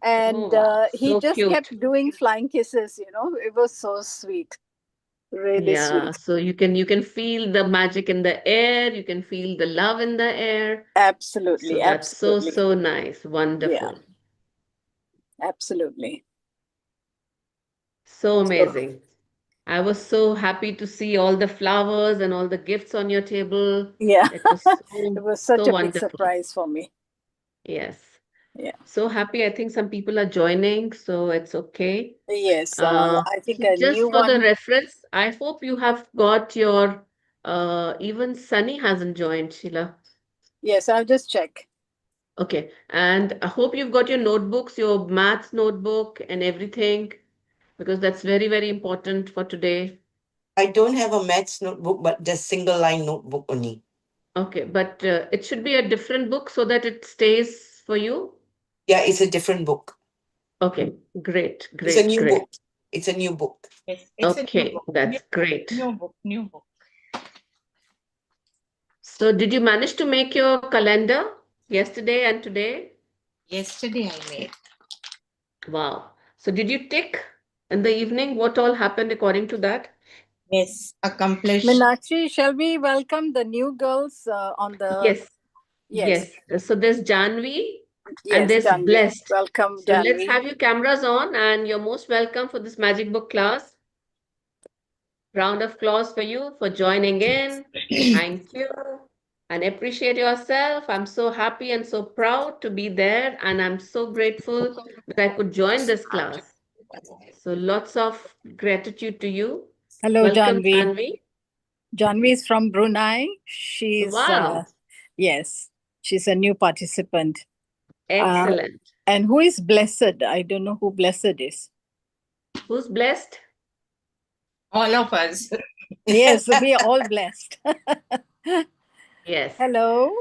Oh, And wow. he So just cute. kept doing flying kisses. It was so sweet, really Yeah. sweet. So you can feel the magic in the air. You can feel the love in the air. So Absolutely, that's so, absolutely. so nice. Yeah, Wonderful. absolutely. So So amazing. I was so happy to see all the flowers and all the gifts on your table. yeah, It was it so, was such so a big wonderful. surprise for me. Yes. Yeah. So happy. I think some people are joining, so it's okay. Yes, I think So a just new for the one. reference, I hope you have got your, even Sunny hasn't joined, Sheila. Yes, I'll just check. Okay. And I hope you've got your notebooks, your maths notebook and everything, because that's very, very important for today. I don't have a maths notebook, but just single line notebook only. Okay, but it should be a different book so that it stays for you. Yeah, it's a different book. Okay, great, It's a great, new great. book. It's a new book. Yes, it's a new Okay, book. that's great. New book, new book. So, did you manage to make your calendar yesterday and today? Yesterday I made. Wow. So, did you tick in the evening what all happened according to that? Yes, accomplished. Meenakshi, shall we welcome the new girls on the? Yes, Yes, yes. So, there's Janvi and yes, there's Janvi. Blessed. Welcome, So, let's Janvi. have your cameras on, and you're most welcome for this magic book class. Round of applause for you for joining in. Thank you. And appreciate yourself. I'm so happy and so proud to be there. And I'm so grateful that I could join this class. So lots of gratitude to you. Hello, Welcome, Janvi. Tanvi. Janvi is from Brunei. She's Wow. yes, she's a new participant. Uh, Excellent. and who is Blessed? I don't know who Blessed is. Who's blessed? All of us. Yes, we are all blessed. Yes. Hello,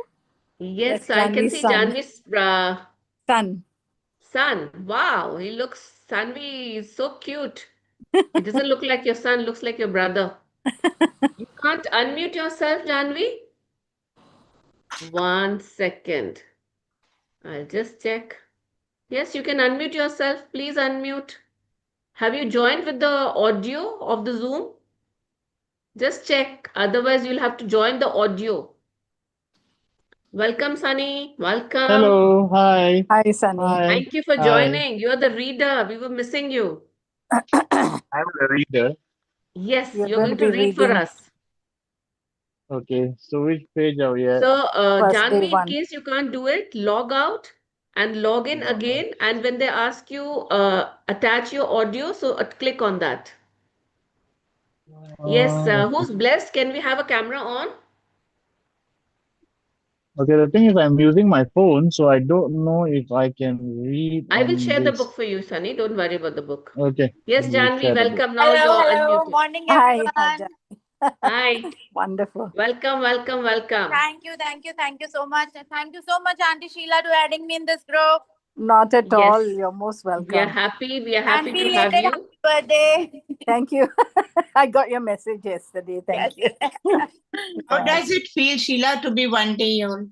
that's Yes, I can Janvi's see son. Janvi's Son. son. Wow. He looks, Tanvi is so cute. He doesn't look like your son, looks like your brother. You can't unmute yourself, Janvi? 1 second. I'll just check. Yes, you can unmute yourself. Please unmute. Have you joined with the audio of the Zoom? Just check. Otherwise, you'll have to join the audio. Welcome, Sunny. Welcome. Hello, hi, Hi, Sunny. hi, Thank you for hi. joining. You're the reader. We were missing you. I'm the reader. Yes, You're you're going to going to be read for reading us. Okay, so which page are we at? So, first day Janvi, in one. case you can't do it, log out and log in again. And when they ask you, attach your audio, so click on that. Yes, Okay. who's blessed? Can we have a camera on? Okay, the thing is, I'm using my phone, so I don't know if I can read I will on share the book this. for you, Sunny. Don't worry about the book. Okay, Yes, you Janvi, share the book. welcome. Now Hello, you're hello. unmuted. Morning, Hi, hi, everyone. Janvi. Hi. Wonderful. Welcome, welcome, welcome. Thank you so much. Thank you so much, Auntie Sheila, to adding me in this group. Not at all. Yes, You're most we are welcome. happy. We are And happy to have belated you. happy birthday. Thank you. I got your message yesterday. Thank Yes. you. How Yeah. does it feel, Sheila, to be 1 day old?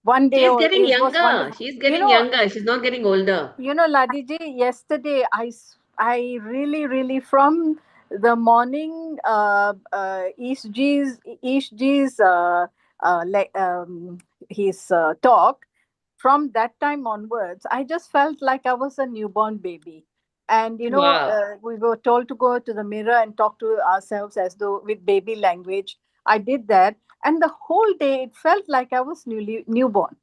One day She's old. getting It was younger. wonderful. She's You getting know, younger. She's not getting older. Ladiji, yesterday I really, really from the morning Ishji's his talk, from that time onwards, I just felt like I was a newborn baby. And Wow. we were told to go to the mirror and talk to ourselves as though with baby language. I did that, and the whole day it felt like I was newborn.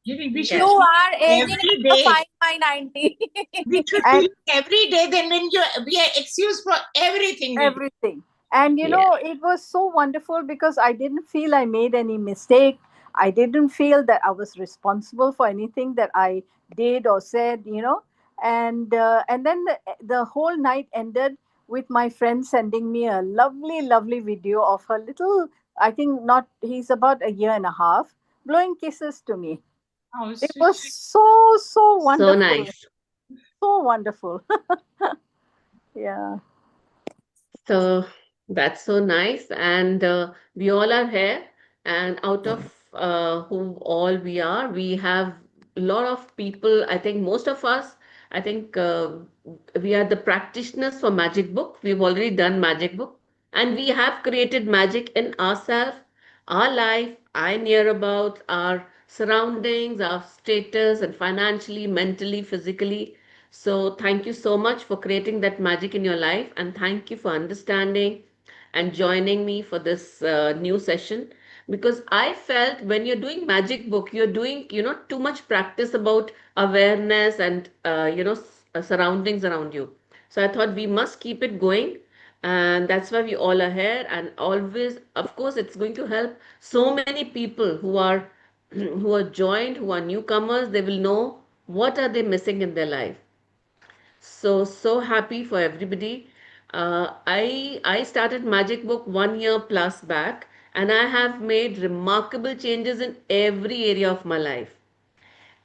We should Yes. You are aging every day. 5 by 90. We should And feel every day. Then when we are excused for everything we do. everything. And Yes. it was so wonderful because I didn't feel I made any mistake. I didn't feel that I was responsible for anything that I did or said. And then the whole night ended with my friend sending me a lovely, lovely video of her little, I think not, he's about a year and a half, blowing kisses to me. Oh, It sweet. was so, so So wonderful. nice. So wonderful. Yeah. So that's so nice. And we all are here. And out of who all we are, we have a lot of people. I think most of us I think we are the practitioners for Magic Book. We've already done Magic Book, and we have created magic in ourselves, our life, our nearabouts, our surroundings, our status, and financially, mentally, physically. So, thank you so much for creating that magic in your life, and thank you for understanding and joining me for this new session, because I felt when you're doing magic book, you're doing, too much practice about awareness and, surroundings around you. So I thought we must keep it going. And that's why we all are here. And always, of course, it's going to help so many people who are who are joined, who are newcomers. They will know what are they missing in their life. So happy for everybody. I started Magic Book 1 year plus back, and I have made remarkable changes in every area of my life.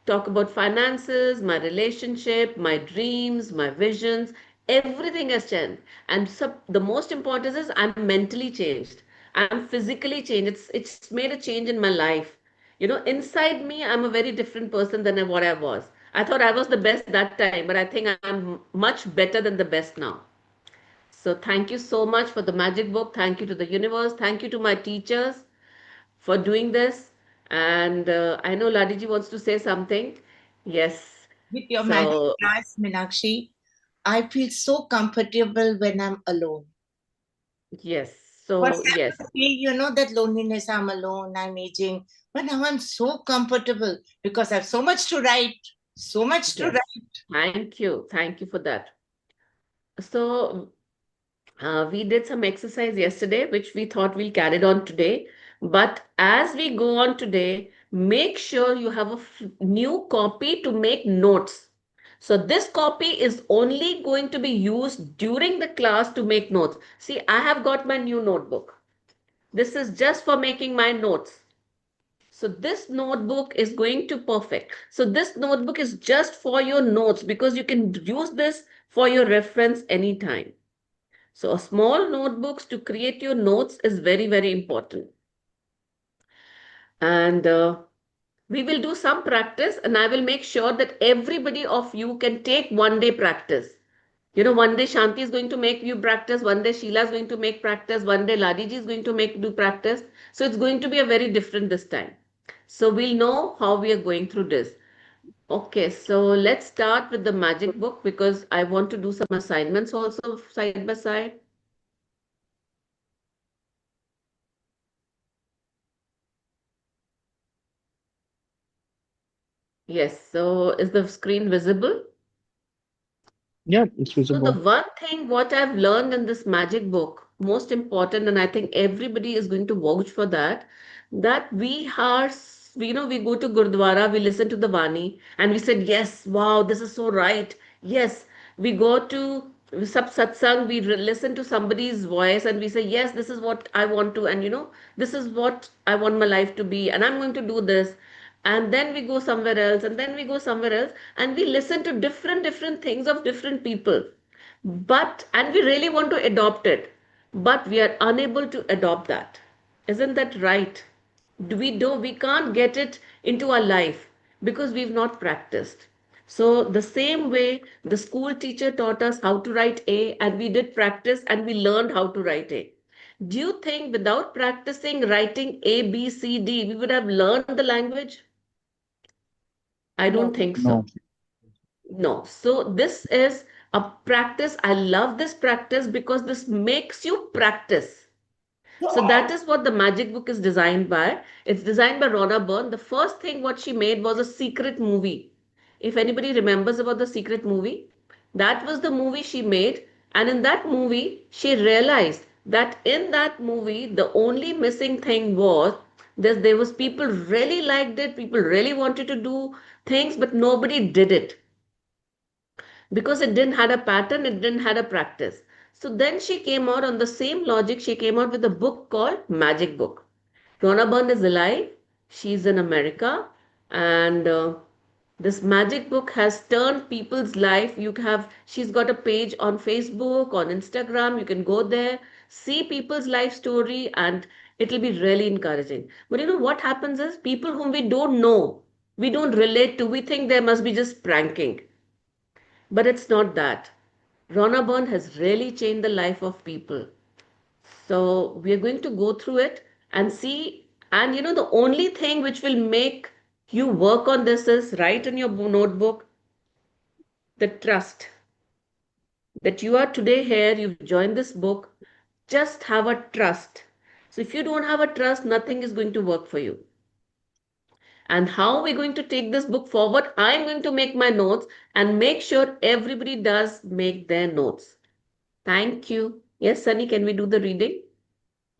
Talk about finances, my relationship, my dreams, my visions, everything has changed. And so the most important is I'm mentally changed. I'm physically changed. It's made a change in my life. Inside me, I'm a very different person than what I was. I thought I was the best that time, but I think I'm much better than the best now. So thank you so much for the magic book. Thank you to the universe. Thank you to my teachers for doing this. And I know Ladiji wants to say something. Yes. With your magic So, class, Meenakshi, I feel so comfortable when I'm alone. yes. First, So, I yes. feel, that loneliness, I'm alone, I'm aging. But now I'm so comfortable because I have so much to write, so much to Yes. write. Thank you. Thank you for that. So, we did some exercise yesterday, which we thought we'll carry it on today. But as we go on today, make sure you have a new copy to make notes. So this copy is only going to be used during the class to make notes. See, I have got my new notebook. This is just for making my notes. So this notebook is going to perfect. So this notebook is just for your notes because you can use this for your reference anytime. So a small notebooks to create your notes is very, very important. And we will do some practice, and I will make sure that everybody of you can take 1 day practice. One day Shanti is going to make you practice, 1 day Sheila is going to make practice, 1 day Ladiji is going to make do practice. So it's going to be a very different this time. So we'll know how we are going through this. Okay, so let's start with the magic book because I want to do some assignments also side by side. Yes, so is the screen visible? Yeah, it's So the visible. one thing what I've learned in this magic book, most important, and I think everybody is going to vouch for that, that we go to Gurdwara, we listen to the Vani, and we said, yes, wow, this is so right. Yes, we go to sub satsang, we listen to somebody's voice, and we say, yes, this is what I want to, and this is what I want my life to be, and I'm going to do this. And then we go somewhere else, and then we go somewhere else, and we listen to different things of different people, and we really want to adopt it, but we are unable to adopt that. Isn't that right? We can't get it into our life because we've not practiced. So the same way the school teacher taught us how to write A, and we did practice and we learned how to write A. Do you think without practicing writing A, B, C, D, we would have learned the language? I don't No. think No. so. No. So this is a practice. I love this practice because this makes you practice. So that is what the magic book is designed by. It's designed by Rhonda Byrne. The first thing what she made was a secret movie. If anybody remembers about the secret movie, that was the movie she made. And in that movie, she realized that in that movie, the only missing thing was that there was people really liked it, people really wanted to do things, but nobody did it because it didn't had a pattern, it didn't had a practice. So then she came out on the same logic. She came out with a book called Magic Book. Rona Byrne is alive. She's in America, and this magic book has turned people's life. She's got a page on Facebook, on Instagram. You can go there, see people's life story, and it'll be really encouraging. But what happens is people whom we don't know, we don't relate to, we think they must be just pranking. But it's not that. Rona Byrne has really changed the life of people. So we are going to go through it and see. And the only thing which will make you work on this is write in your notebook the trust that you are today here, you've joined this book. Just have a trust. So if you don't have a trust, nothing is going to work for you. And how we're going to take this book forward, I'm going to make my notes and make sure everybody does make their notes. Thank you. Yes, Sunny, can we do the reading?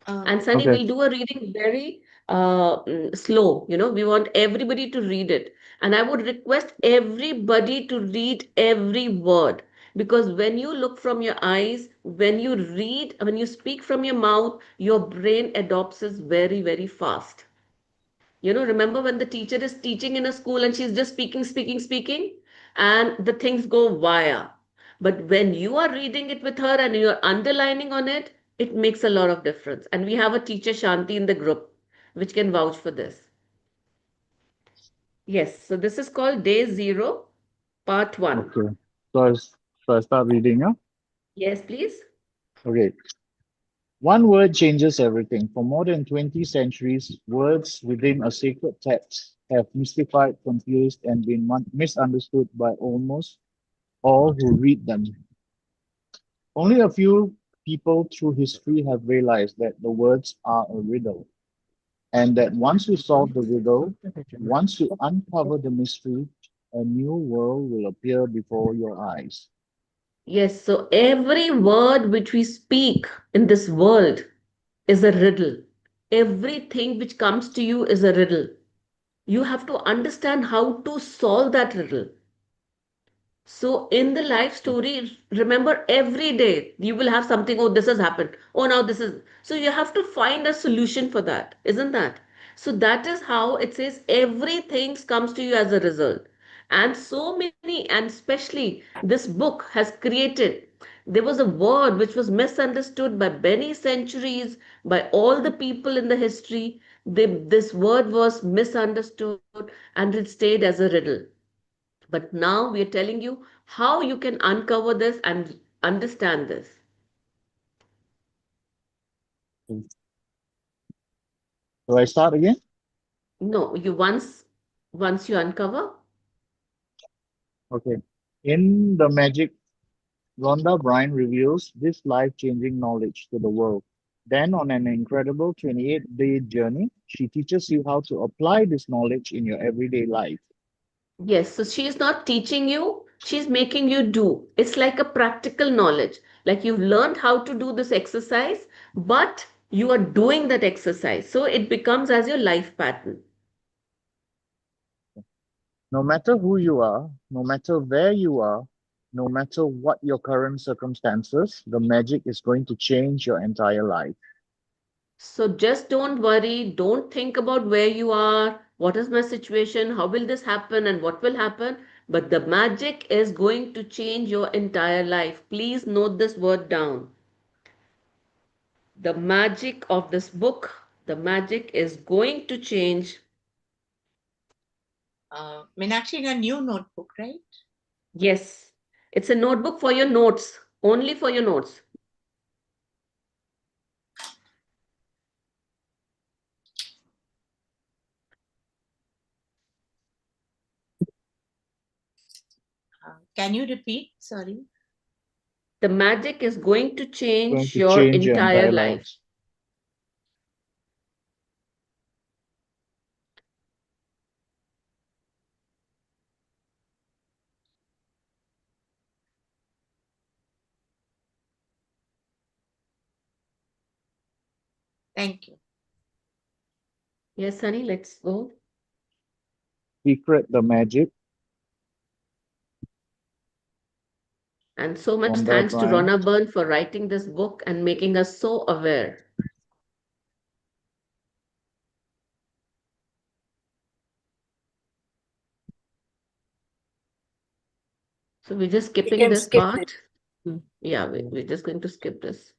And Sunny, Okay. we'll do a reading very slow. We want everybody to read it. And I would request everybody to read every word. Because when you look from your eyes, when you read, when you speak from your mouth, your brain adopts it very, very fast. Remember when the teacher is teaching in a school and she's just speaking, speaking, speaking, and the things go via. But when you are reading it with her and you're underlining on it, it makes a lot of difference. And we have a teacher, Shanti, in the group, which can vouch for this. Yes, so this is called Day Zero, Part 1. Okay. So I start reading, yeah? Yes, please. Okay. One word changes everything. For more than 20 centuries, words within a sacred text have mystified, confused, and been misunderstood by almost all who read them. Only a few people through history have realized that the words are a riddle, and that once you solve the riddle, once you uncover the mystery, a new world will appear before your eyes. Yes, so every word which we speak in this world is a riddle. Everything which comes to you is a riddle. You have to understand how to solve that riddle. So, in the life story, remember every day you will have something. Oh, this has happened. Oh, now this is. So, you have to find a solution for that, isn't that? So, that is how it says everything comes to you as a result. And so many, and especially this book has created. There was a word which was misunderstood by many centuries, by all the people in the history. This word was misunderstood and it stayed as a riddle. But now we are telling you how you can uncover this and understand this. So I start again? No, you once you uncover, Okay. In the magic, Rhonda Byrne reveals this life-changing knowledge to the world. Then, on an incredible 28-day journey, she teaches you how to apply this knowledge in your everyday life. yes, so she is not teaching you, she's making you do. It's like a practical knowledge. Like you've learned how to do this exercise, but you are doing that exercise. So it becomes as your life pattern. No matter who you are, no matter where you are, no matter what your current circumstances, the magic is going to change your entire life. So just don't worry, don't think about where you are, what is my situation, how will this happen, and what will happen. But the magic is going to change your entire life. Please note this word down. The magic of this book, the magic is going to change. Meenakshi, in a new notebook, right? Yes, it's a notebook for your notes, only for your notes. Can you repeat? Sorry. The magic is going to Going change to your change your entire entire life. life. Thank you. Yes, Sunny, let's go. Secret the magic. And so much Rhonda thanks to Byrne. Rona Byrne for writing this book and making us so aware. So we're just We skipping can this skip it. part. Yeah, we're just going to skip this.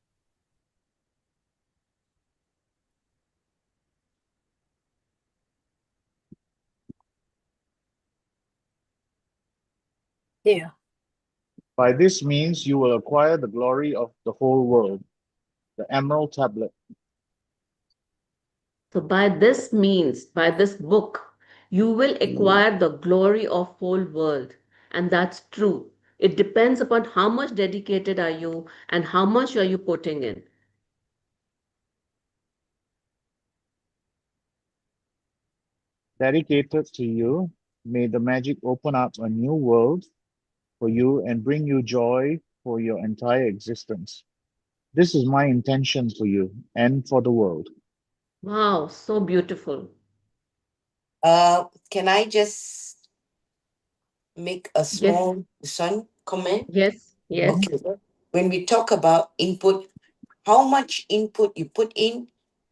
Here. By this means, you will acquire the glory of the whole world, the Emerald Tablet. So by this means, by this book, you will acquire the glory of whole world. And that's true. It depends upon how much dedicated are you and how much are you putting in. Dedicated to you, may the magic open up a new world for you and bring you joy for your entire existence. This is my intention for you and for the world. Wow, so beautiful. Can I just make a Yes, small comment? yes, yes. Okay. When we talk about input, how much input you put in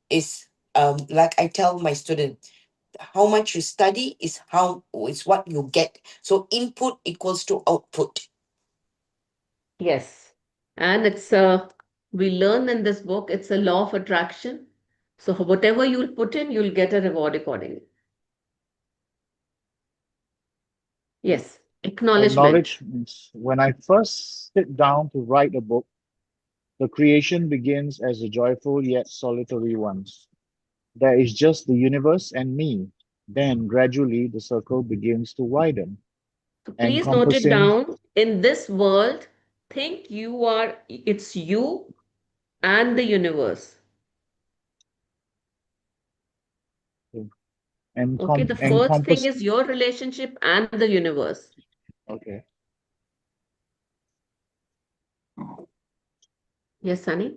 is like I tell my student, how much you study is what you get. So input equals to output. Yes. And we learn in this book, it's a law of attraction. So whatever you'll put in, you'll get a reward accordingly. Yes. Acknowledgement. Acknowledgements. When I first sit down to write a book, the creation begins as a joyful yet solitary one. There is just the universe and me. Then gradually the circle begins to widen, So please note it encompassing down. In this world, think it's you and the universe. Okay, the first thing encompass. is your relationship and the universe. Okay. Yes, Sunny?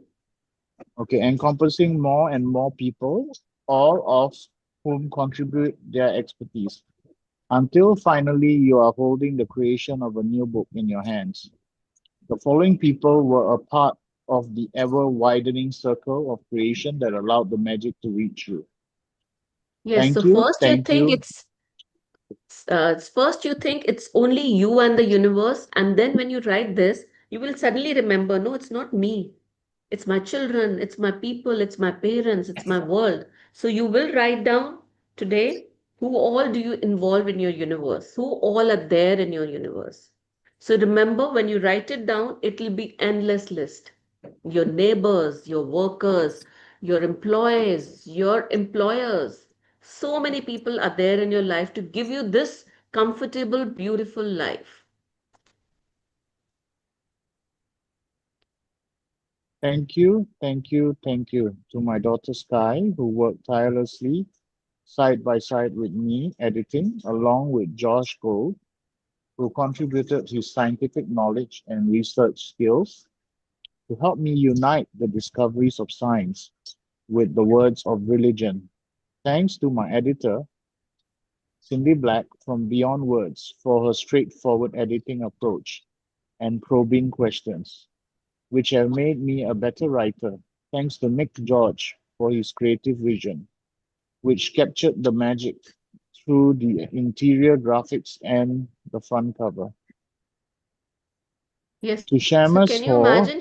Okay, encompassing more and more people, all of whom contribute their expertise, until finally you are holding the creation of a new book in your hands. The following people were a part of the ever widening circle of creation that allowed the magic to reach you. Yes, so Thank you. first you think it's only you and the universe, and then when you write this, you will suddenly remember, no, it's not me. It's my children, it's my people, it's my parents, it's my world. So you will write down today who all do you involve in your universe, who all are there in your universe. So remember, when you write it down, it will be endless list. Your neighbors, your workers, your employees, your employers. So many people are there in your life to give you this comfortable, beautiful life. Thank you to my daughter Sky, who worked tirelessly side by side with me editing, along with Josh Gold, who contributed his scientific knowledge and research skills to help me unite the discoveries of science with the words of religion. Thanks to my editor, Cindy Black from Beyond Words, for her straightforward editing approach and probing questions, which have made me a better writer. Thanks to Nick George for his creative vision, which captured the magic through the interior graphics and the front cover. Yes. To So Shamus can you Hor, imagine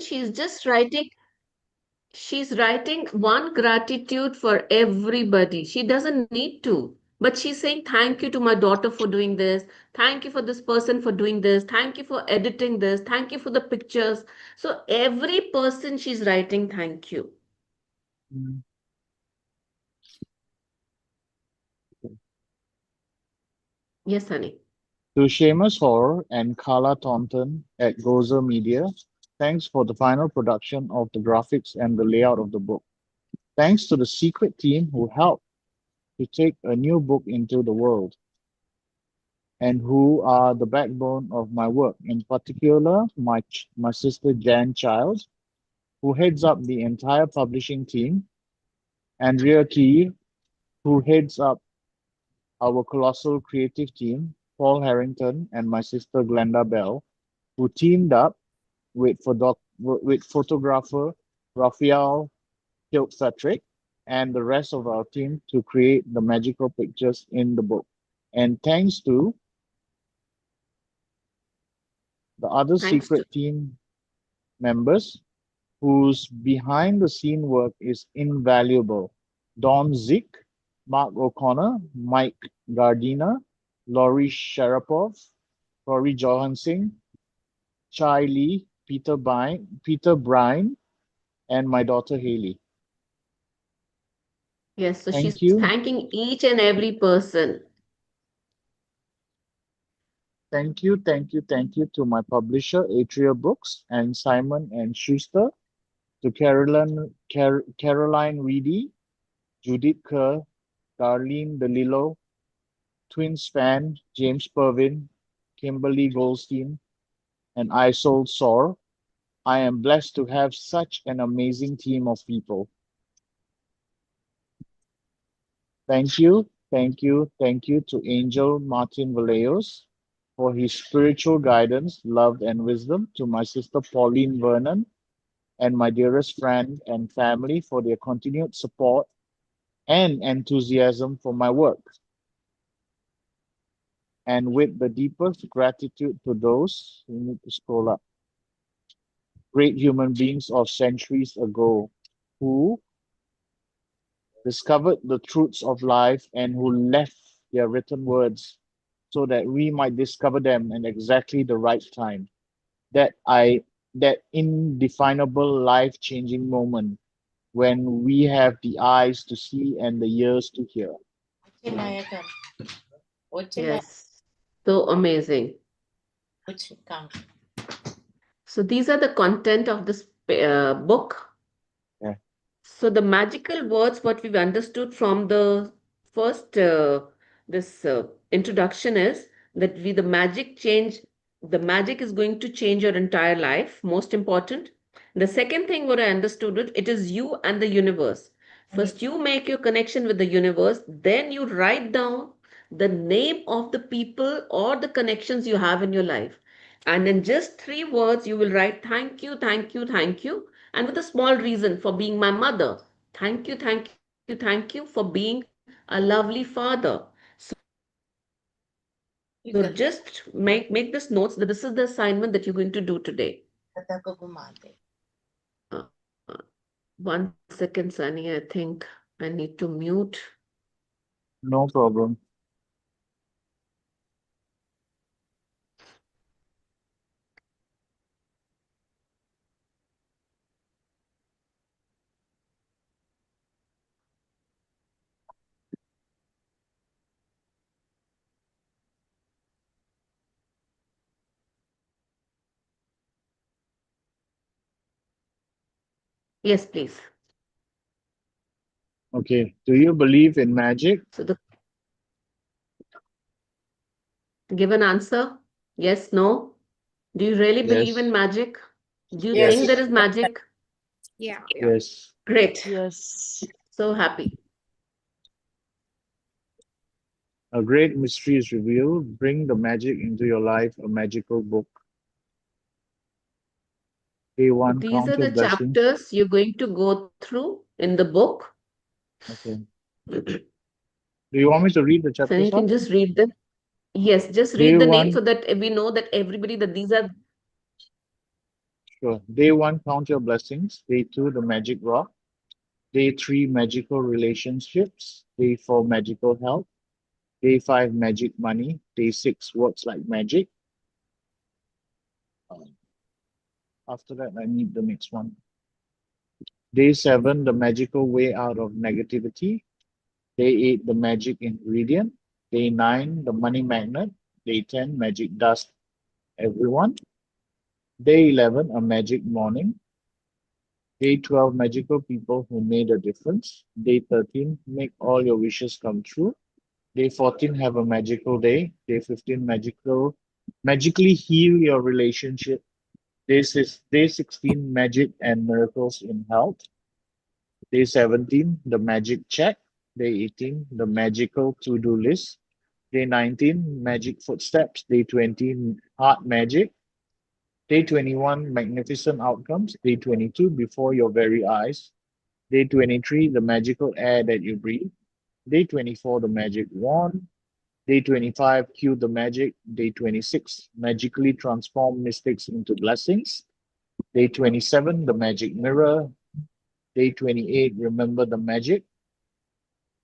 she's writing one gratitude for everybody. She doesn't need to, but she's saying thank you to my daughter for doing this. Thank you for this person for doing this. Thank you for editing this. Thank you for the pictures. So every person she's writing thank you. Yes, honey. to Seamus Hor and Carla Taunton at Gozer Media, thanks for the final production of the graphics and the layout of the book. Thanks to the secret team who helped to take a new book into the world and who are the backbone of my work. In particular, my sister Jan Childs, who heads up the entire publishing team, Andrea Key, who heads up our colossal creative team, Paul Harrington, and my sister Glenda Bell, who teamed up with photographer Raphael Kilpatrick and the rest of our team to create the magical pictures in the book. And thanks to the other Thanks to secret team members whose behind the scene work is invaluable. Don Zick, Mark O'Connor, Mike Gardiner, Laurie Sharapov, Rory Johansson, Chai Lee, Peter Brine, and my daughter Haley. Yes, so she's Thank you. thanking each and every person. Thank you, thank you to my publisher, Atria Books, and Simon and Schuster, to Caroline Reedy, Judith Kerr, Darlene DeLillo, Twins fan, James Pervin, Kimberly Goldstein, and Isol Sor. I am blessed to have such an amazing team of people. Thank you, thank you to Angel Martin Vallejos for his spiritual guidance, love, and wisdom, to my sister Pauline Vernon and my dearest friend and family for their continued support and enthusiasm for my work. And with the deepest gratitude to those who need to scroll up, great human beings of centuries ago who discovered the truths of life and who left their written words so that we might discover them in exactly the right time. That indefinable life-changing moment when we have the eyes to see and the ears to hear. Yes, so amazing. So these are the content of this book. Yeah. So the magical words, what we've understood from the first this introduction is that the magic is going to change your entire life. Most important. The second thing what I understood it is you and the universe. First, you make your connection with the universe, then you write down the name of the people or the connections you have in your life. And in just 3 words, you will write thank you, thank you, thank you, and with a small reason for being my mother. Thank you, thank you, thank you for being a lovely father. So just make this notes that this is the assignment that you're going to do today. Uh, 1 second, Sunny. I think I need to mute. No problem. Yes, please. Okay. Do you believe in magic? So give an answer. Yes, no. Do you really believe in Yes. magic? Do you Yes. think there is magic? Yeah. Yes. Great. Yes. So happy. A great mystery is revealed. Bring the magic into your life, a magical book. Day one, These count are your the blessings. chapters you're going to go through in the book. Okay. Do you want me to read the So chapters you out? can just read them. Yes, just Day read the name one, so that we know that everybody that these are. sure. Day one, count your blessings. Day two, the magic rock. Day three, magical relationships. Day four, magical health. Day five, magic money. Day six, works like magic. After that, I need the next one. Day seven, the magical way out of negativity. Day eight, the magic ingredient. Day nine, the money magnet. Day 10, magic dust, everyone. Day 11, a magic morning. Day 12, magical people who made a difference. Day 13, make all your wishes come true. Day 14, have a magical day. Day 15, magically heal your relationship. Day 16, magic and miracles in health. Day 17, the magic check. Day 18, the magical to-do list. Day 19, magic footsteps. Day 20, heart magic. Day 21, magnificent outcomes. Day 22, before your very eyes. Day 23, the magical air that you breathe. Day 24, the magic wand. Day 25, cue the magic. Day 26, magically transform mistakes into blessings. Day 27, the magic mirror. Day 28, remember the magic.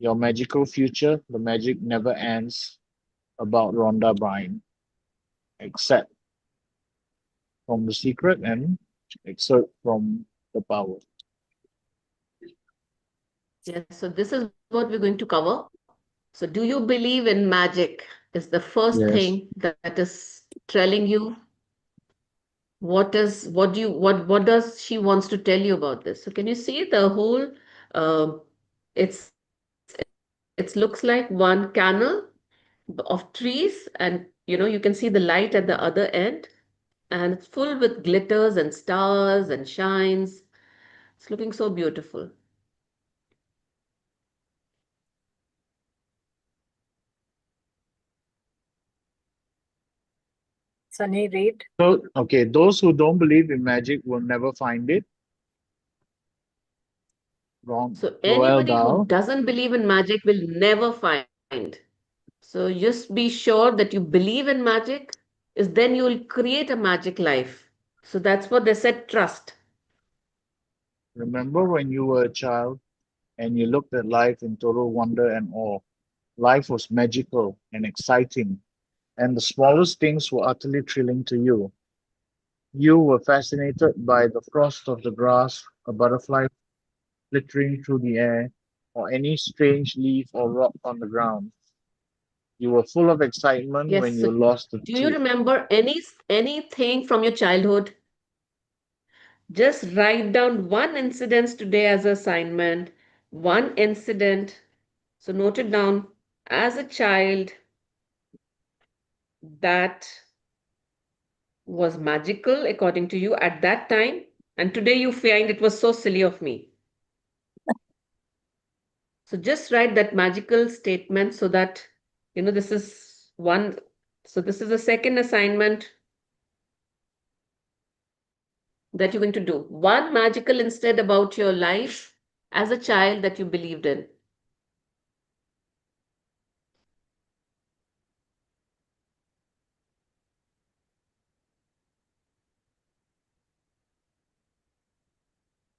Your magical future, the magic never ends. About Rhonda Byrne. Accept. from the secret and exert from the power. Yes, so this is what we're going to cover. So do you believe in magic is the first Yes. thing that is telling you what does she wants to tell you about this. So can you see the whole um it's it looks like one canal of trees, and you can see the light at the other end, and it's full with glitters and stars and shines. It's looking so beautiful. Sunny, read. So, okay, those who don't believe in magic will never find it. Wrong. So Roel anybody who Dahl. doesn't believe in magic will never find. So just be sure that you believe in magic, is then you will create a magic life. So that's what they said, trust. Remember when you were a child and you looked at life in total wonder and awe? Life was magical and exciting, and the smallest things were utterly thrilling to you. You were fascinated by the frost of the grass, a butterfly flittering through the air, or any strange leaf or rock on the ground. You were full of excitement Yes. when So you lost a do you tooth. remember anything from your childhood? Just write down one incident today as an assignment. One incident. So note it down as a child that was magical according to you at that time, and today you find it was so silly of me. So just write that magical statement so that this is one. So this is the second assignment that you're going to do. One magical instead about your life as a child that you believed in.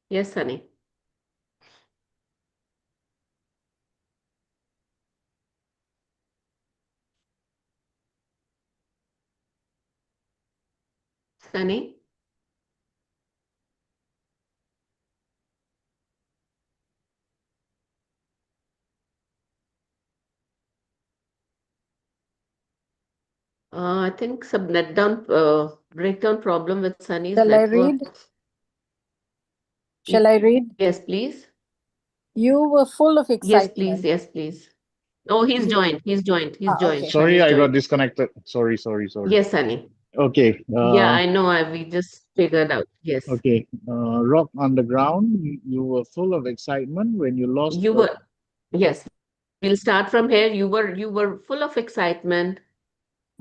Yes, honey. Sunny. I think some net down breakdown problem with Sunny's Shall I read? network. Shall I read? Yes, please. You were full of Yes, please. excitement. Yes, please. Oh, he's You, joined. He's joined. He's joined. okay. Sorry, Sunny's I got joined. disconnected. Sorry. Yes, honey. Okay, Yeah, I know. We just figured out. Yes. okay. Rock Underground, you were full of excitement when you lost You were, yes. We'll start from here. You were full of excitement.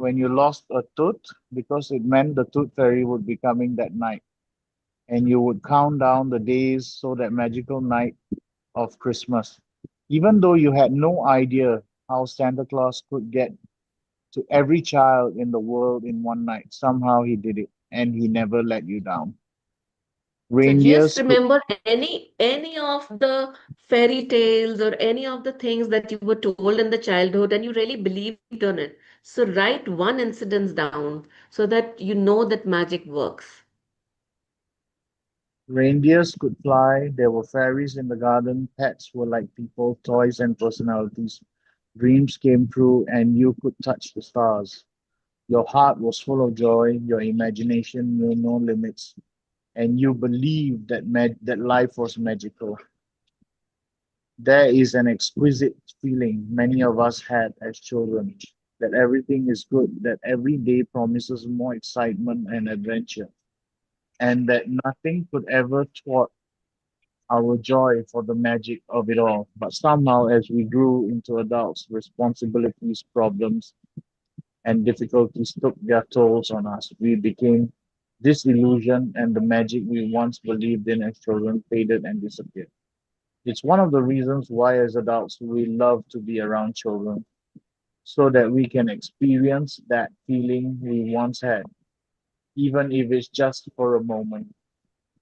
a tooth because it meant the tooth fairy would be coming that night, and you would count down the days so that magical night of Christmas. Even though you had no idea how Santa Claus could get to every child in the world in one night, somehow he did it, and he never let you down. So just Reindeers could remember any of the fairy tales or any of the things that you were told in the childhood and you really believed on it. So write one incident down so that you know that magic works. Reindeers could fly, there were fairies in the garden, pets were like people, toys and personalities. Dreams came true, and you could touch the stars. Your heart was full of joy, your imagination knew no limits, and you believed that life was magical. There is an exquisite feeling many of us had as children that everything is good, that every day promises more excitement and adventure, and that nothing could ever thwart our joy for the magic of it all. But somehow, as we grew into adults, responsibilities, problems, and difficulties took their tolls on us. We became disillusioned, and the magic we once believed in as children faded and disappeared. It's one of the reasons why, as adults, we love to be around children so that we can experience that feeling we once had, even if it's just for a moment.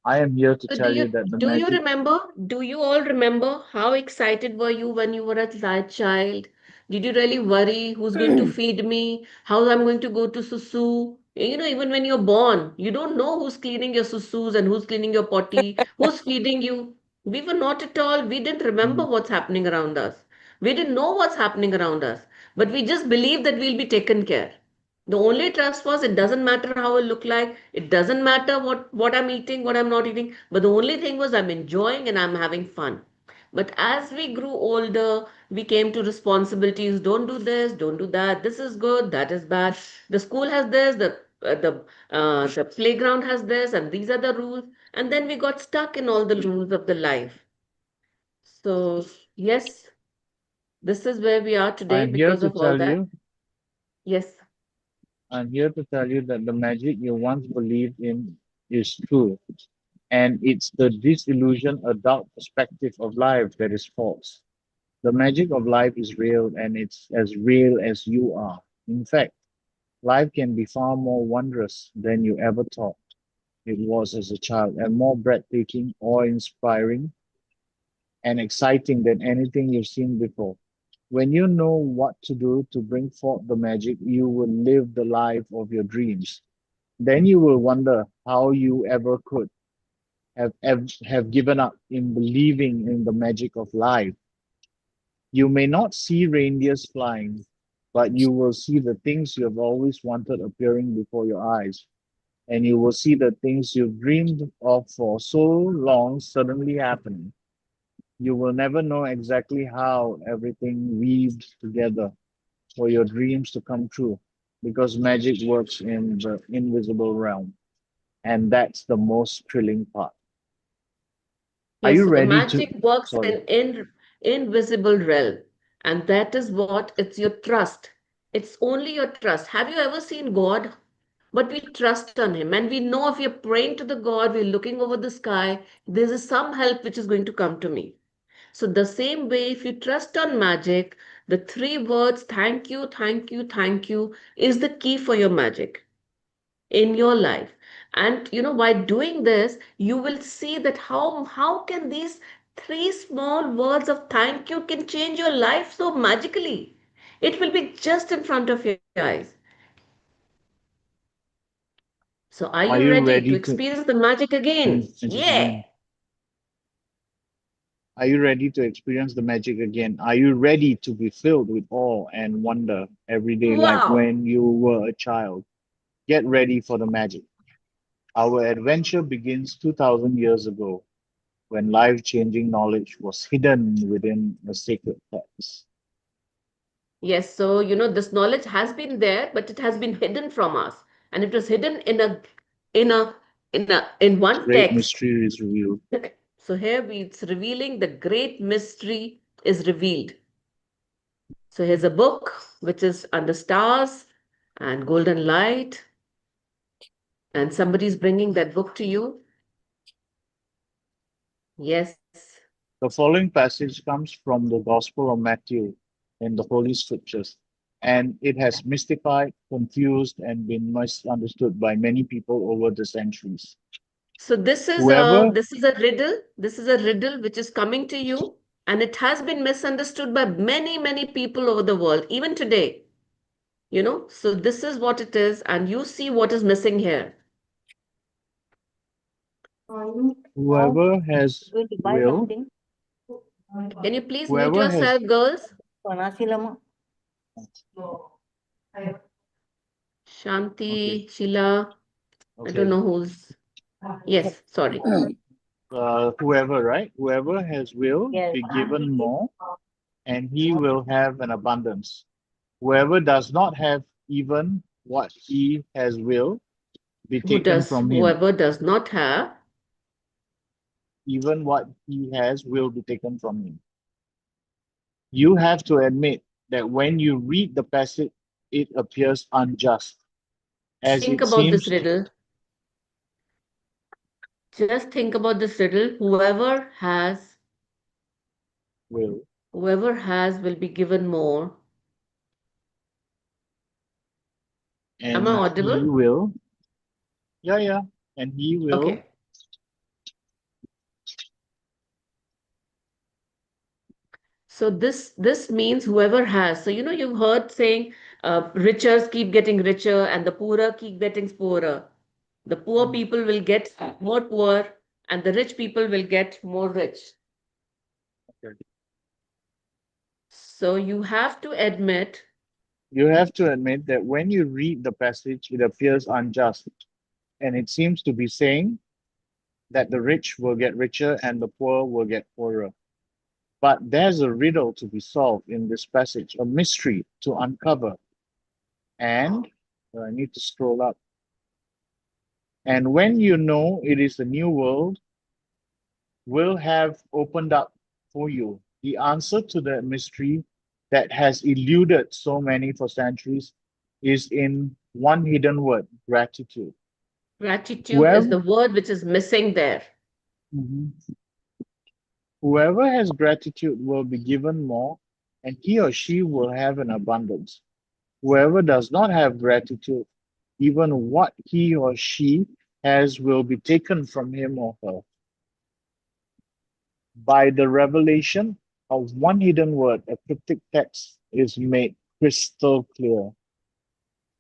I am here to So tell you that the do you magic. remember? Do you all remember how excited were you when you were a child? Did you really worry who's going to feed me? How I'm going to go to Susu? Even when you're born, you don't know who's cleaning your susus and who's cleaning your potty, who's feeding you. We were not at all, we didn't remember Mm. what's happening around us. We didn't know what's happening around us, but we just believed that we'll be taken care. The only trust was it doesn't matter how I look like, it doesn't matter what I'm eating, what I'm not eating, but the only thing was I'm enjoying and I'm having fun. But as we grew older, we came to responsibilities. Don't do this, don't do that. This is good, that is bad. The school has this, the playground has this, and these are the rules. And then we got stuck in all the rules of the life. So yes, this is where we are today I'm here because to of all tell that. you, Yes. I'm here to tell you that the magic you once believed in is true. And it's the disillusion, adult perspective of life that is false. The magic of life is real and it's as real as you are. In fact, life can be far more wondrous than you ever thought it was as a child and more breathtaking, awe inspiring, and exciting than anything you've seen before. When you know what to do to bring forth the magic, you will live the life of your dreams. Then you will wonder how you ever could have given up in believing in the magic of life. You may not see reindeers flying, but you will see the things you have always wanted appearing before your eyes. And you will see the things you've dreamed of for so long suddenly happening. You will never know exactly how everything weaved together for your dreams to come true because magic works in the invisible realm. And that's the most thrilling part. Are Yes, you so the ready to? magic works Sorry. in invisible realm, and that is what it's your trust. It's only your trust. Have you ever seen God? But we trust on Him, and we know if we're praying to the God, we're looking over the sky, there's some help which is going to come to me. So the same way, if you trust on magic, the three words thank you, thank you, thank you is the key for your magic in your life. And by doing this, you will see that how can these three small words of thank you can change your life so magically. It will be just in front of your eyes. So are you Are you ready to ready to experience the magic again? experience magic Yeah. again? Are you ready to experience the magic again? Are you ready to be filled with awe and wonder every day like Wow. when you were a child? Get ready for the magic. Our adventure begins 2000 years ago when life changing knowledge was hidden within a sacred text. Yes, so this knowledge has been there, but it has been hidden from us. And it was hidden in a in one Great text. mystery is revealed. So here it's revealing the great mystery is revealed. So here's a book which is under stars and golden light, and somebody's bringing that book to you. Yes. The following passage comes from the Gospel of Matthew in the Holy Scriptures, and it has mystified, confused, and been misunderstood by many people over the centuries. So this is a Whoever, this is a riddle. This is a riddle which is coming to you, and it has been misunderstood by many, many people over the world, even today. So this is what it is, and you see what is missing here. whoever has Going to buy will, something. Can you please mute whoever has, yourself, girls? Panasilama. okay, Shanti, Sheila, I don't okay, know who's. Yes, sorry. whoever, right? Whoever has will Yes. be given more, and he will have an abundance. Whoever does not have even what he has will be taken from him. Whoever does not have. Even what he has will be taken from him. You have to admit that when you read the passage, it appears unjust, as Think it about this seems to riddle. Just think about this riddle. will, Whoever has will be given more. Am I and he audible? will, yeah, yeah, and he will, Okay. So this means whoever has. So you've heard saying Richers keep getting richer and the poorer keep getting poorer. The poor people will get more poor and the rich people will get more rich. Okay. So you have to admit, You have to admit that when you read the passage, it appears unjust, and it seems to be saying that the rich will get richer and the poor will get poorer. But there's a riddle to be solved in this passage, a mystery to uncover. And I need to scroll up. And when you know it is the new world, will have opened up for you the answer to the mystery that has eluded so many for centuries is in one hidden word, gratitude. gratitude is Whoever, the word which is missing there. Mhm. Whoever has gratitude will be given more, and he or she will have an abundance. Whoever does not have gratitude, even what he or she has will be taken from him or her. By the revelation of one hidden word, a cryptic text is made crystal clear.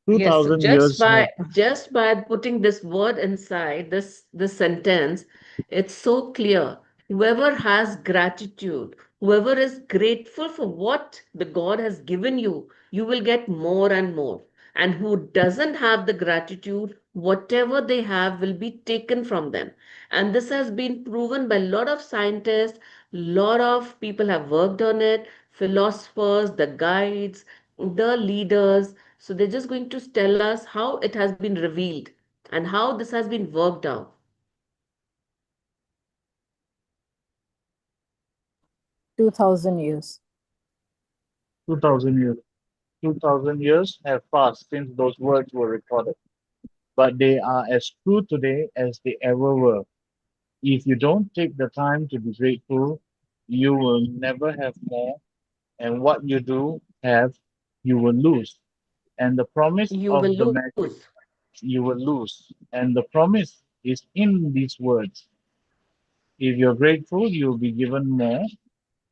Yes, so 2000 years have. just by putting this word inside this sentence, it's so clear. Whoever has gratitude, whoever is grateful for what the God has given you, you will get more and more. And who doesn't have the gratitude, whatever they have will be taken from them. And this has been proven by a lot of scientists, lot of people have worked on it, philosophers, the guides, the leaders. So they're just going to tell us how it has been revealed and how this has been worked out. 2000 years. 2000 years. 2000 years have passed since those words were recorded, but they are as true today as they ever were. If you don't take the time to be grateful, you will never have more, and what you do have, you will lose. And the promise You will of the lose. magic, you will lose. And the promise is in these words. If you're grateful, you'll be given more,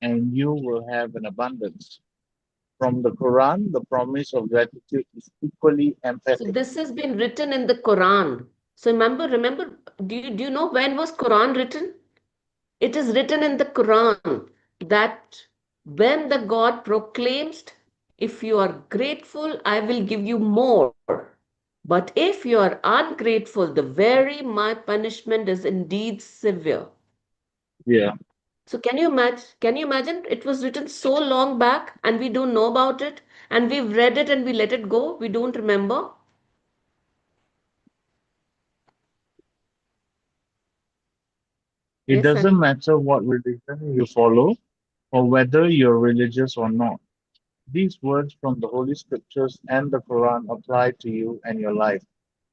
and you will have an abundance. From the Quran, the promise of gratitude is equally So emphatic. this has been written in the Quran. So remember, do you know when was Quran written? It is written in the Quran that when the God proclaims, if you are grateful, I will give you more. But if you are ungrateful, the very my punishment is indeed severe. Yeah. So can you imagine it was written so long back and we don't know about it and we've read it and we let it go. We don't remember. It Yes, doesn't Sunny. matter what religion you follow or whether you're religious or not. These words from the Holy Scriptures and the Quran apply to you and your life.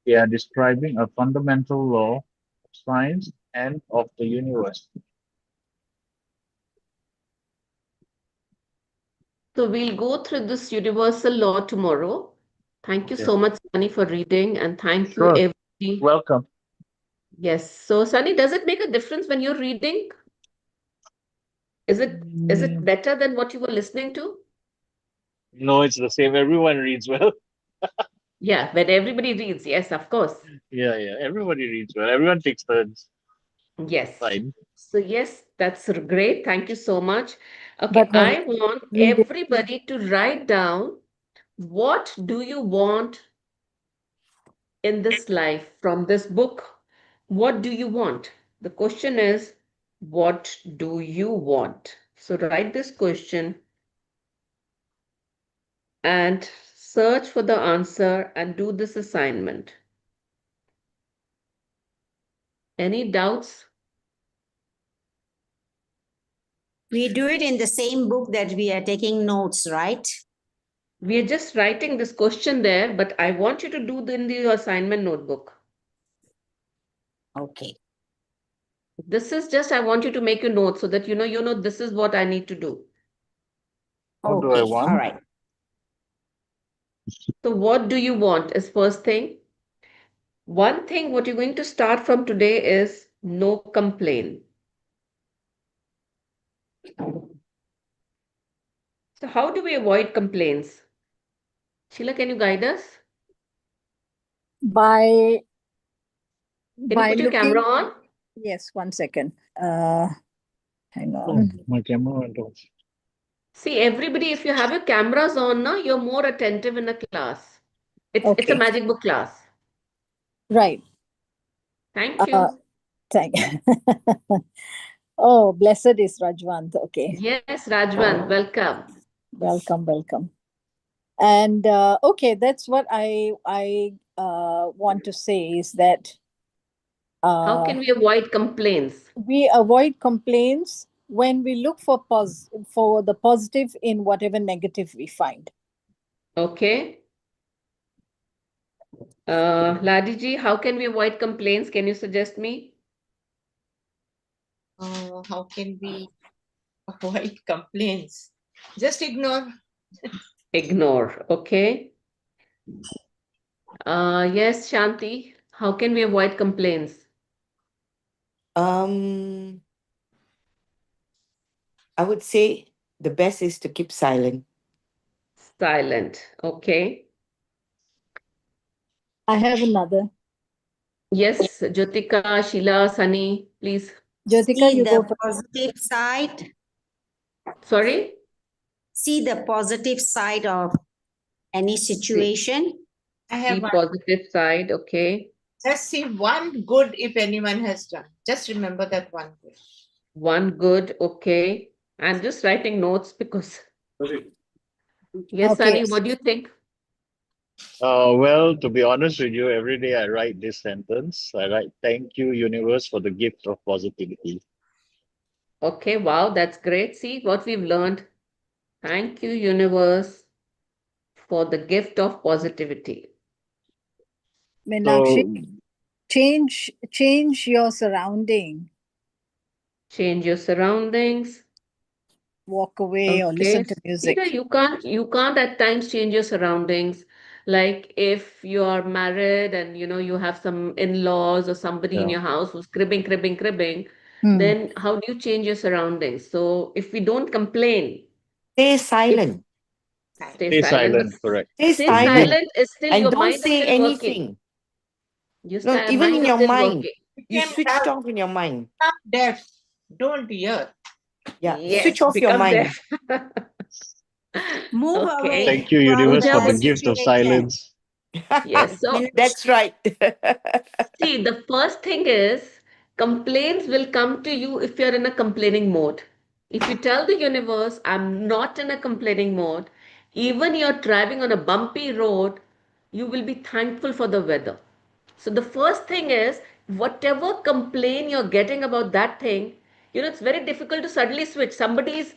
They are describing a fundamental law of science and of the universe. So we'll go through this universal law tomorrow. Thank you Okay. so much, Sunny, for reading and thank you Sure. everybody. Welcome. Yes. So Sunny, does it make a difference when you're reading? Is it Mm, better than what you were listening to? No, it's the same. Everyone reads well. Yeah, when everybody reads, yes, of course. Yeah, yeah. Everybody reads well. Everyone takes turns. Yes. Fine. So yes, that's great. Thank you so much. Okay, But when I want read it, everybody to write down what do you want in this life from this book? What do you want? The question is, what do you want? So write this question and search for the answer and do this assignment. Any doubts? We do it in the same book that we are taking notes, right? We are just writing this question there, but I want you to do in the assignment notebook. Okay. This is just, I want you to make a note so that you know, this is what I need to do. What do I Okay. All want? right. So what do you want is first thing. One thing, what you're going to start from today is no complaint. So how do we avoid complaints? Sheila, can you guide us? By Can you by put your looking. camera on? Yes, 1 second. Hang Oh, on. my camera went off. See, everybody, if you have your cameras on now, you're more attentive in the class. It's a Okay. magic book class. Right. Thank you. Thank. Oh, blessed is Rajwant. Okay. Yes, Rajwan, welcome. Welcome. And okay, that's what I want to say is that How can we avoid complaints? we avoid complaints when we look for the positive in whatever negative we find. Okay. Ladiji, how can we avoid complaints? Can you suggest me? How can we avoid complaints? Just ignore. Ignore. Okay. Yes, Shanti, how can we avoid complaints? I would say the best is to keep silent. Silent. Okay. I have another. Yes, Jyotika, Sheila, Sunny, please. Jyotika, See you go the first. positive side. Sorry? See the positive side of any situation. I have See one. positive side. Okay. Just see one good if anyone has done. Just remember that one good. One good. Okay. I'm just writing notes because. Yes, Okay. Sunny, what do you think? Well, to be honest with you, every day I write this sentence. I write, "Thank you, universe, for the gift of positivity." Okay, wow, that's great. See what we've learned. Thank you, universe, for the gift of positivity. Meenakshi, So, change your surrounding. Change your surroundings. Walk away or listen to music. Peter, you can't at times change your surroundings. Like if you are married and you have some in-laws or somebody in yeah. your house who's cribbing, Hmm. then how do you change your surroundings? So if we don't complain, Stay silent. stay Stay silent. silent, correct. Stay Stay silent. silent is still And your don't mind is say still working. anything. Your No, even mind in is your still mind. working. You Become switched off in your mind. deaf. Don't hear. Yeah. Yes, Switch off your become mind. deaf. Move Okay. away Thank you, from universe, for the the gift of situation. silence. Yes. So That's right. see, the first thing is complaints will come to you if you're in a complaining mode. If you tell the universe, I'm not in a complaining mode, even you're driving on a bumpy road, you will be thankful for the weather. So the first thing is, whatever complaint you're getting about that thing, it's very difficult to suddenly switch. Somebody is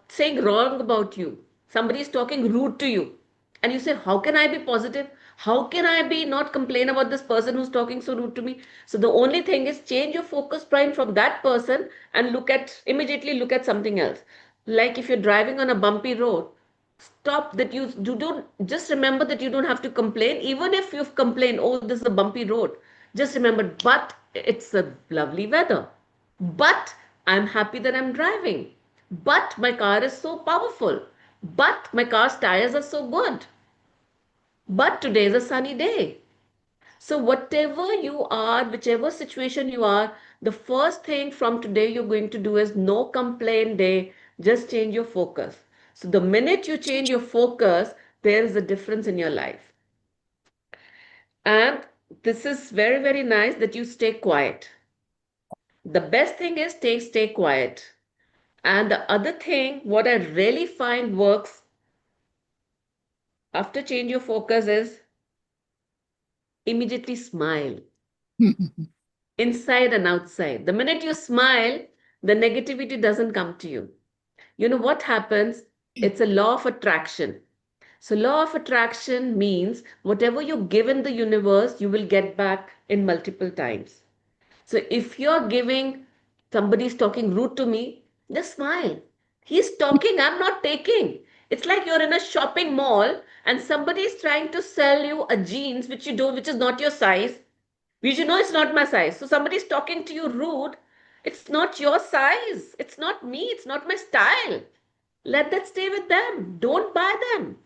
saying wrong about you. Somebody is talking rude to you. And you say, how can I be positive? How can I be not complain about this person who's talking so rude to me? So the only thing is change your focus point from that person and immediately look at something else. Like if you're driving on a bumpy road, stop that you don't just remember that you don't have to complain even if you've complained, oh, this is a bumpy road. Just remember, but it's a lovely weather. But I'm happy that I'm driving. But my car is so powerful. But my car's tires are so good. But today is a sunny day. So, whatever you are, whichever situation you are, the first thing from today you're going to do is no complaint day, just change your focus. So, the minute you change your focus, there is a difference in your life. And this is very, very nice that you stay quiet. The best thing is stay quiet. And the other thing, what I really find works after change your focus is immediately smile. Inside and outside. The minute you smile, the negativity doesn't come to you. You know what happens? It's a law of attraction. So, law of attraction means whatever you give in the universe, you will get back in multiple times. So, if you're giving, somebody's talking rude to me, just smile. He's talking, I'm not taking. It's like you're in a shopping mall and somebody is trying to sell you a jeans which you don't, which is not your size. You know it's not my size. So somebody's talking to you rude. It's not your size. It's not me. It's not my style. Let that stay with them. Don't buy them.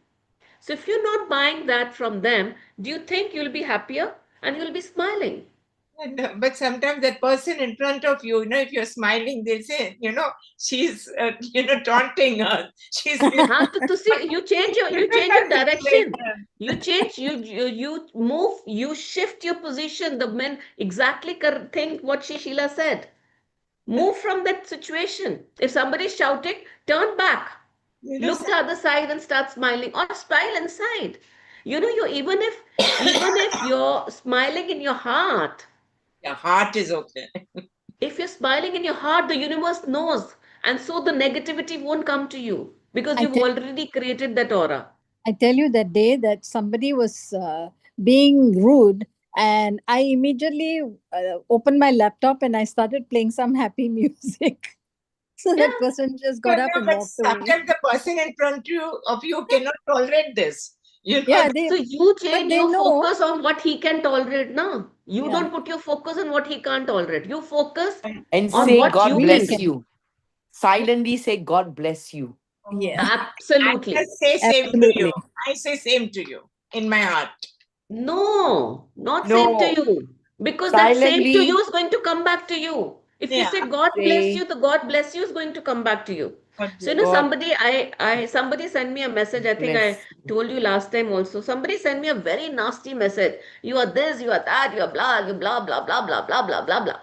So if you're not buying that from them, do you think you'll be happier and you'll be smiling? But sometimes that person in front of you, if you're smiling, they say, she's, taunting us. She's. To see, you change your direction. You change, you move, you shift your position. The men exactly think what Sheila said. Move from that situation. If somebody's shouting, turn back. Look the other side and start smiling, or smile inside. Even if you're smiling in your heart, Your heart is okay. if you're smiling in your heart, the universe knows, and so the negativity won't come to you because I you've tell- already created that aura. I tell you that day that somebody was being rude, and I immediately opened my laptop and I started playing some happy music. So Yeah. that person just got up and But walked away. sometimes the person in front of you cannot tolerate this. Yeah, So you change they your know. focus on what he can tolerate now. You Yeah. don't put your focus on what he can't tolerate. You focus And on say what God you bless can do. you. Silently say God bless you. Yeah, Absolutely. I just say same to absolutely. you. I say same to you in my heart. No, not same to No. you. Because that same to Silently you is going to come back to you. If you Yeah. say God bless you, say the God bless you is going to come back to you. So God somebody sent me a message. I think I bless. told you last time also. Somebody sent me a very nasty message. You are this, you are that, you are blah, you blah, blah, blah, blah, blah, blah, blah, blah.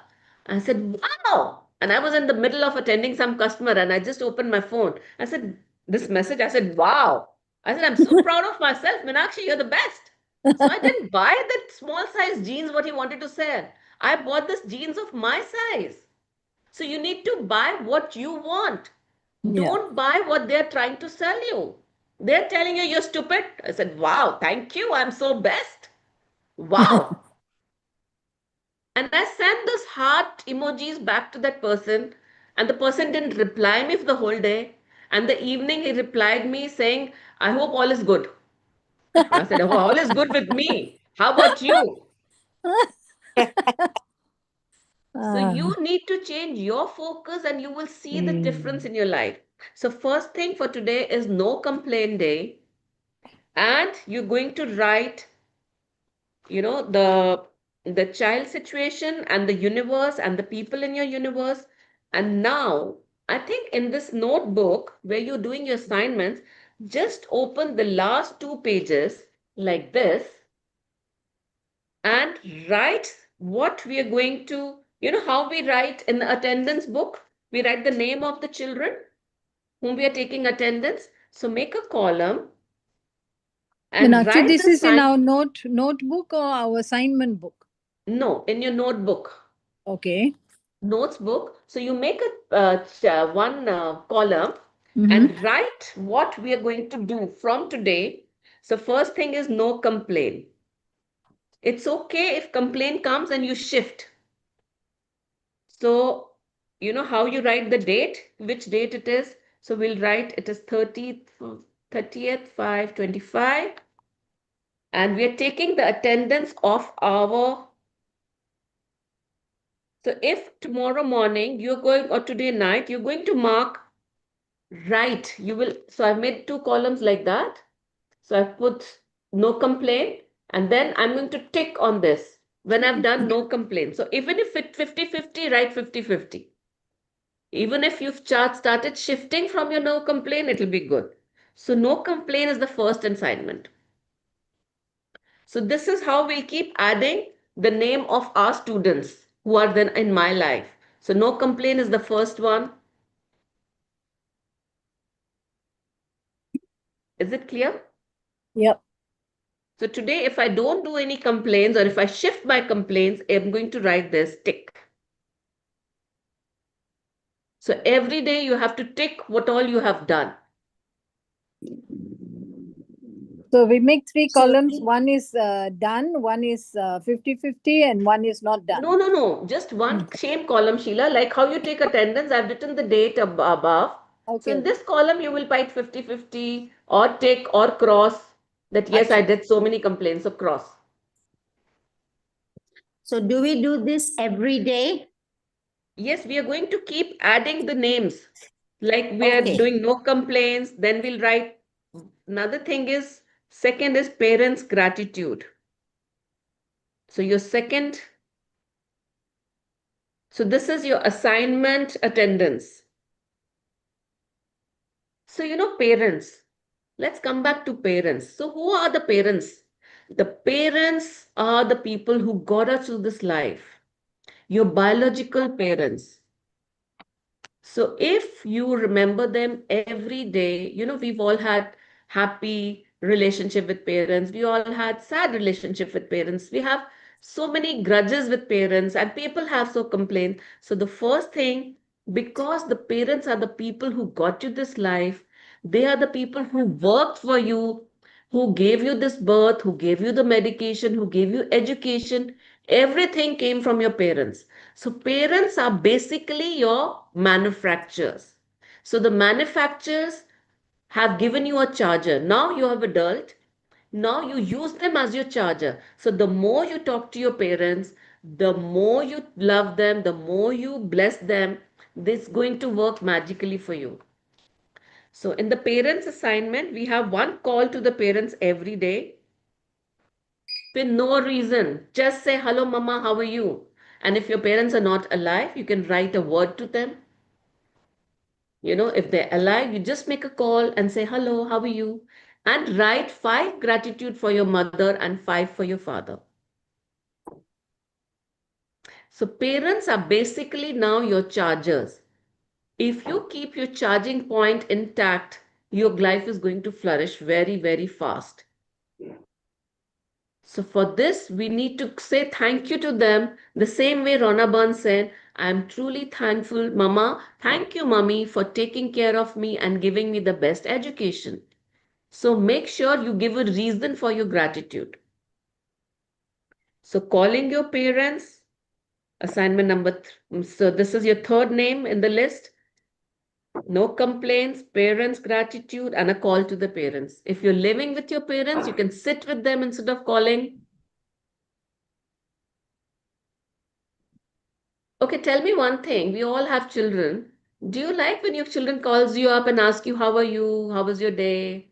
I said, wow. And I was in the middle of attending some customer and I just opened my phone. I said, this message, I said, wow. I said, I'm so proud of myself. Meenakshi, you're the best. So I didn't buy that small size jeans what he wanted to sell. I bought this jeans of my size. So you need to buy what you want. Yeah. Don't buy what they're trying to sell you. They're telling you you're stupid. I said, wow, thank you. I'm so best. Wow. And I sent those heart emojis back to that person. And the person didn't reply me for the whole day. And the evening he replied me saying, I hope all is good. I said, oh, all is good with me. How about you? So you need to change your focus and you will see the difference in your life. So first thing for today is no complaint day. And you're going to write, the child situation and the universe and the people in your universe. And now I think in this notebook where you're doing your assignments, just open the last 2 pages like this and write what we are going to, how we write in the attendance book. We write the name of the children whom we are taking attendance. So make a column and Meenakshi, write this the is in sign. our notebook or our assignment book? No, in your notebook. Okay. Notes book. So you make one column Mhm. and write what we are going to do from today. So first thing is no complaint. It's okay if complaint comes and you shift. So you know how you write the date, which date it is. So we'll write it is 30th 5/25, and we are taking the attendance of our. So if tomorrow morning you're going, or today night, you're going to mark. Right, you will. So I've made 2 columns like that. So I've put no complaint, and then I'm going to tick on this when I've done no complaint. So even if it 50/50, write 50/50. Even if you've started shifting from your no complaint, it'll be good. So no complaint is the first assignment. So this is how we'll keep adding the name of our students who are then in my life. So no complaint is the first one. Is it clear? Yep. So today, if I don't do any complaints or if I shift my complaints, I'm going to write this tick. So every day you have to tick what all you have done. So we make 3 So- columns. One is done, one is 50-50, and one is not done. No. Just one same column, Sheila. Like how you take attendance, I've written the date above. So Okay. in this column, you will write 50/50 or tick or cross that yes, I did so many complaints, so cross. So do we do this every day? Yes, we are going to keep adding the names. Like we are Okay. doing no complaints, then we'll write. Another thing is Second is parents' gratitude. So your second, so this is your assignment attendance. So, parents, let's come back to parents. So who are the parents? The parents are the people who got us to this life, your biological parents. So if you remember them every day, we've all had happy relationship with parents. We all had sad relationship with parents. We have so many grudges with parents and people have so complained. So the first thing, because the parents are the people who got you this life, they are the people who worked for you, who gave you this birth, who gave you the medication, who gave you education. Everything came from your parents. So parents are basically your manufacturers. So the manufacturers have given you a charger. Now you have adult. Now you use them as your charger. So the more you talk to your parents, the more you love them, the more you bless them, this is going to work magically for you. So in the parents assignment, we have one call to the parents every day with no reason. Just say, hello, mama, how are you? And if your parents are not alive, you can write a word to them. If they're alive, you just make a call and say, hello, how are you? And write 5 gratitude for your mother and 5 for your father. So parents are basically now your chargers. If you keep your charging point intact, your life is going to flourish very, very fast. So for this, we need to say thank you to them the same way Rona Burn said, I am truly thankful, Mama. Thank you, Mummy, for taking care of me and giving me the best education. So make sure you give a reason for your gratitude. So calling your parents, assignment number 3. So this is your third name in the list. No complaints, parents' gratitude, and a call to the parents. If you're living with your parents, you can sit with them instead of calling. Okay, tell me one thing. We all have children. Do you like when your children calls you up and ask you, how are you? How was your day?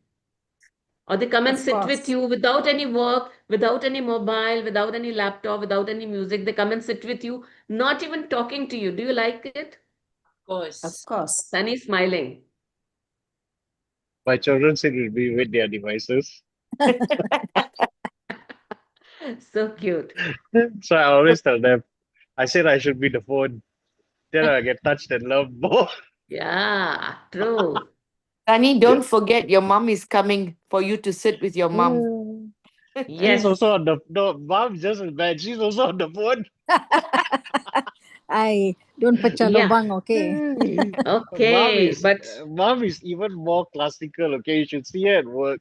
Or they come and Of sit with course. you without any work, without any mobile, without any laptop, without any music. They come and sit with you, not even talking to you. Do you like it? Of Of course. course. Sunny smiling. My children sit with me with their devices. So cute. So I always tell them, I said I should be the phone. Then I get touched and loved more. Yeah, true. Sunny, don't forget your mom is coming for you to sit with your mom. She's Yes. also on the no, mom's just as bad. She's also on the phone. I don't Yeah. pachalobang, okay? Okay, but Mom is even more classical. Okay, you should see her at work.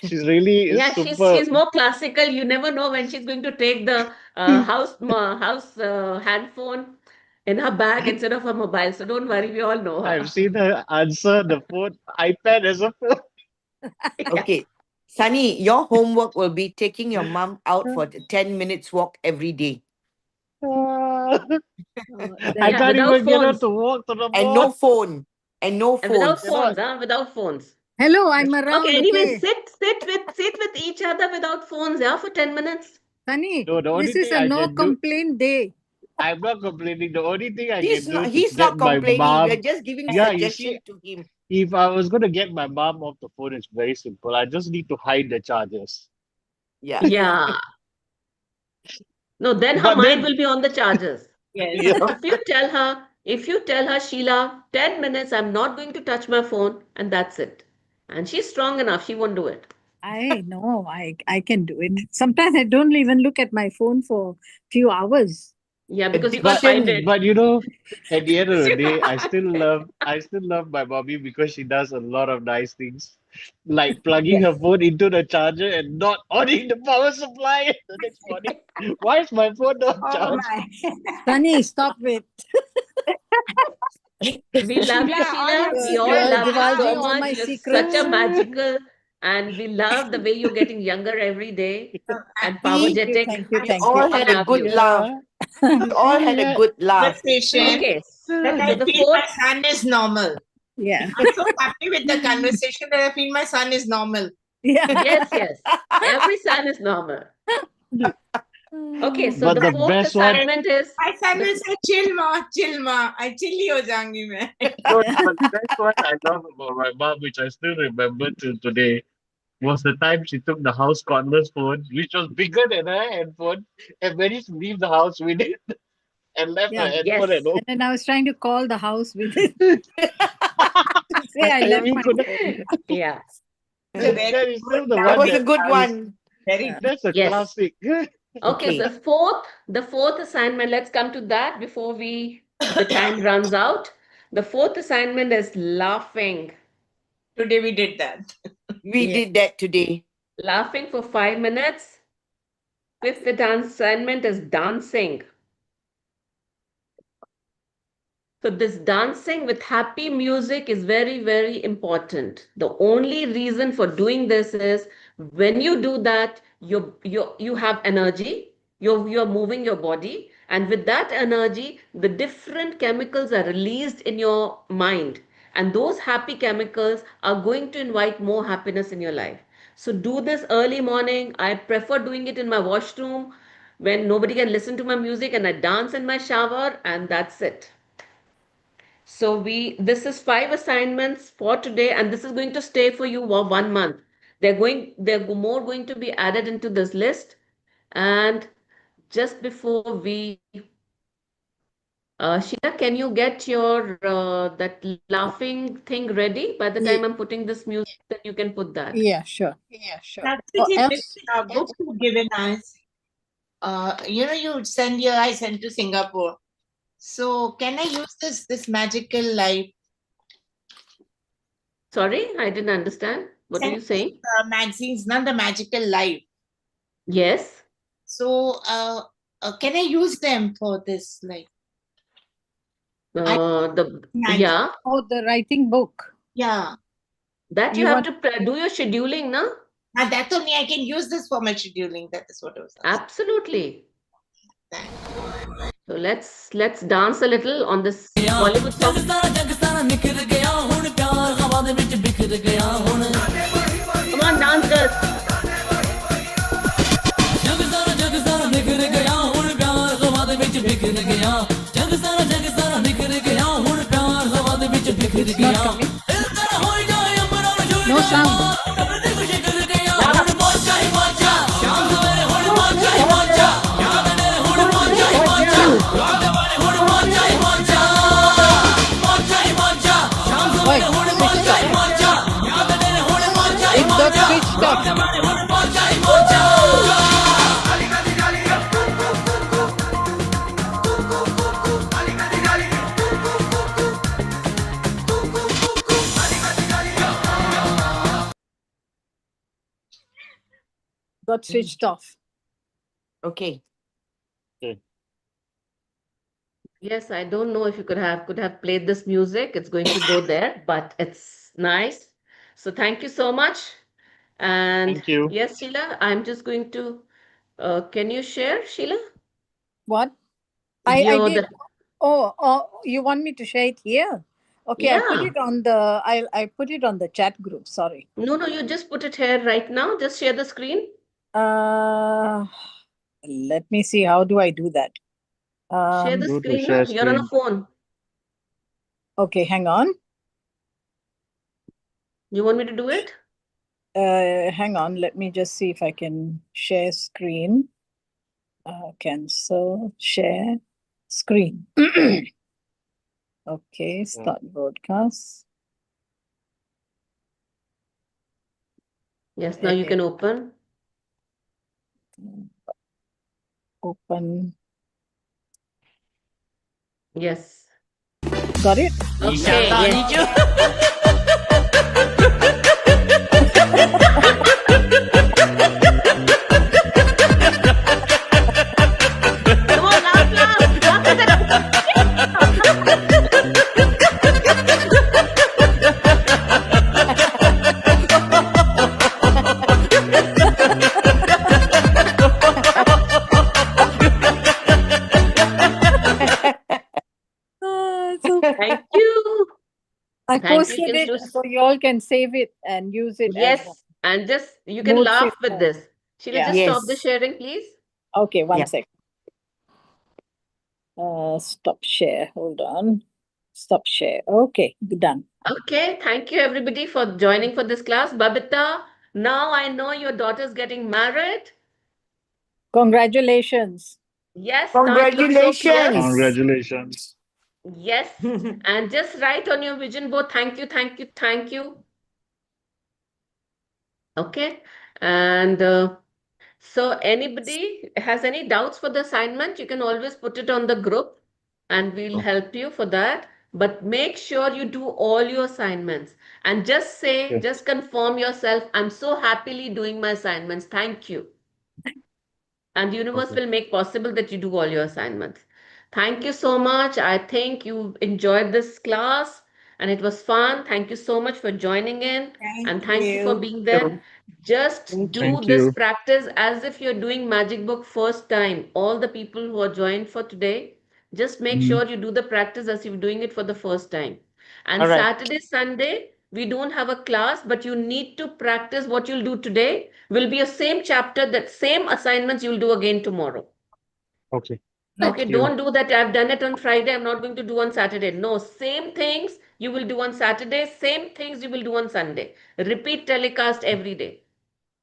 She's really yeah, super. she's more classical. You never know when she's going to take the house handphone in her bag instead of her mobile. So don't worry, we all know her. I've seen her answer the phone iPad as a phone. Yeah. Okay. Sunny, your homework will be taking your mom out for 10 minutes walk every day. I Yeah, can't without even get her phones. to walk to the And mall. no phone. And no And without phones. phones, huh? Without phones. Hello, I'm around, Okay, anyway, okay? sit with each other without phones, yeah, for 10 minutes. Sunny, No, the only this is thing a I no can do, complaint day. I'm not complaining. The only thing I He's can do not, to he's get not my complaining. We're mom. just giving Yeah, you see, suggestion to him. if I was going to get my mom off the phone, it's very simple. I just need to hide the chargers. Yeah. Yeah. No, then her But mind then, will be on the chargers. Yes. yeah, If you tell her, Sheila, 10 minutes, I'm not going to touch my phone, and that's it. And she's strong enough, she won't do it. I know, I can do it. Sometimes I don't even look at my phone for few hours. Yeah, because you can't but find it. but you know, at the end of the You day, I can't. still love my mommy because she does a lot of nice things, like plugging her phone into the charger and not on the power supply the next morning. Why is my phone not Oh charged? my. Sunny, stop it. We love you, Sheila, all Sheila. your We all You're secrets love you are so divulging out. all much. my You're such a secrets. magical, and we love the way you're getting younger every day and Happy Thank powergetic. you, We thank you. all We had a love good you. laugh. We all had a good laugh. conversation Okay, that so I the feel my fourth, son is normal. Yeah. I'm so happy with the conversation that I feel my son is normal. Yeah. Yes. Every sign is normal. Okay, so But the the fourth best one, assignment is My son the- will say, chill ma, I chilly ho jaangi main. no, but the best one I love about my mom, which I still remember till today, was the time she took the house corner's phone, which was bigger than her handphone, and managed to leave the house with it and left her Yeah. handphone Yes. at home. And then I was trying to call the house with it to say I And left we my could- phone. Yeah. So very that is still the good. That one was a good one. Very Yeah. That's a Yes. classic. Okay, Okay. the fourth assignment, let's come to that before the time runs out. The fourth assignment is laughing. Today we did that. We Yeah. did that today. Laughing for 5 minutes. Fifth assignment is dancing. So this dancing with happy music is very, very important. The only reason for doing this is when you do that, you have energy, you're moving your body, and with that energy, the different chemicals are released in your mind. And those happy chemicals are going to invite more happiness in your life. So do this early morning. I prefer doing it in my washroom when nobody can listen to my music, and I dance in my shower, and that's it. So this is 5 assignments for today, and this is going to stay for you for 1 month. They're more going to be added into this list. And just before Sheila, can you get your that laughing thing ready? By the time I'm putting this music, then you can put that. Yeah, sure. That's Or it. else, Book you've given us. You send your, I sent to Singapore. So can I use this magical life? Sorry, I didn't understand. What are you saying? Magazines, not the magical life. Yes. So can I use them for this? Like, Yeah, oh, the writing book. yeah. that you You have want- to do your scheduling, no? And that only I can use this for my scheduling. That is what I was asking. Absolutely. So let's dance a little on this Bollywood song. Come on, dance girls. Not coming. No sound. Wait, it's got switched off. Got switched off. Okay. Yes, I don't know if you could have played this music. It's going to go there, but it's nice. So thank you so much. And Thank you. yes, Sheila, I'm just going to can you share, Sheila? What? I Your did. Oh, you want me to share it here? Okay, I put Yeah. it on the I put it on the chat group. Sorry. No, you just put it here right now. Just share the screen. Let me see. How do I do that? Share the Go to screen. share You're on a screen. phone. Okay, hang on. You want me to do it? Hang on. Let me just see if I can share screen. Cancel share screen. Okay, start broadcast. Yes, now you can open. Open. Yes. Got it? Okay. Yes. Come on, laugh at that. So Thank you. I Thank you, posted it Kinshus. so you all can save it and use it. Yes. And just, you can Mood laugh swings. with this. Sheila, Yeah. just stop the Yes. sharing, please. Okay, one Yeah. sec. Stop share. Hold on. Stop share. Okay, done. Okay, thank you everybody for joining for this class. Babita, now I know your daughter's getting married. Congratulations. Yes, now it looks so clear. Congratulations. Congratulations. Yes, and just write on your vision board, thank you, thank you, thank you. Okay, and so anybody has any doubts for the assignment, you can always put it on the group and we'll Okay. help you for that. But make sure you do all your assignments and just say, Okay. just confirm yourself, I'm so happily doing my assignments. Thank you. And the universe Okay. will make possible that you do all your assignments. Thank you so much. I think you enjoyed this class and it was fun. Thank you so much for joining in and thank you for being there. Just Thank do you. Thank this you. practice as if you're doing Magic Book first time. All the people who are joined for today, just make Mhm. sure you do the practice as if you're doing it for the first time. And All right. Saturday, Sunday, we don't have a class, but you need to practice what you'll do today. Will be a same chapter, that same assignments you'll do again tomorrow. Okay. Okay, Thank you. don't do that. I've done it on Friday. I'm not going to do on Saturday. No, same things you will do on Saturday, same things you will do on Sunday. Repeat telecast every day.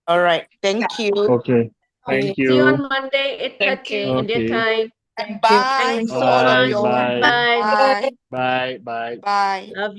All right. Thank you. Okay. Thank See you on you. Monday, Thank 8:30 you. India Okay. time. Thank you. Bye Thank you to so all of Bye. much. you. Bye. Bye. Bye. Bye. Bye. Bye. Love you.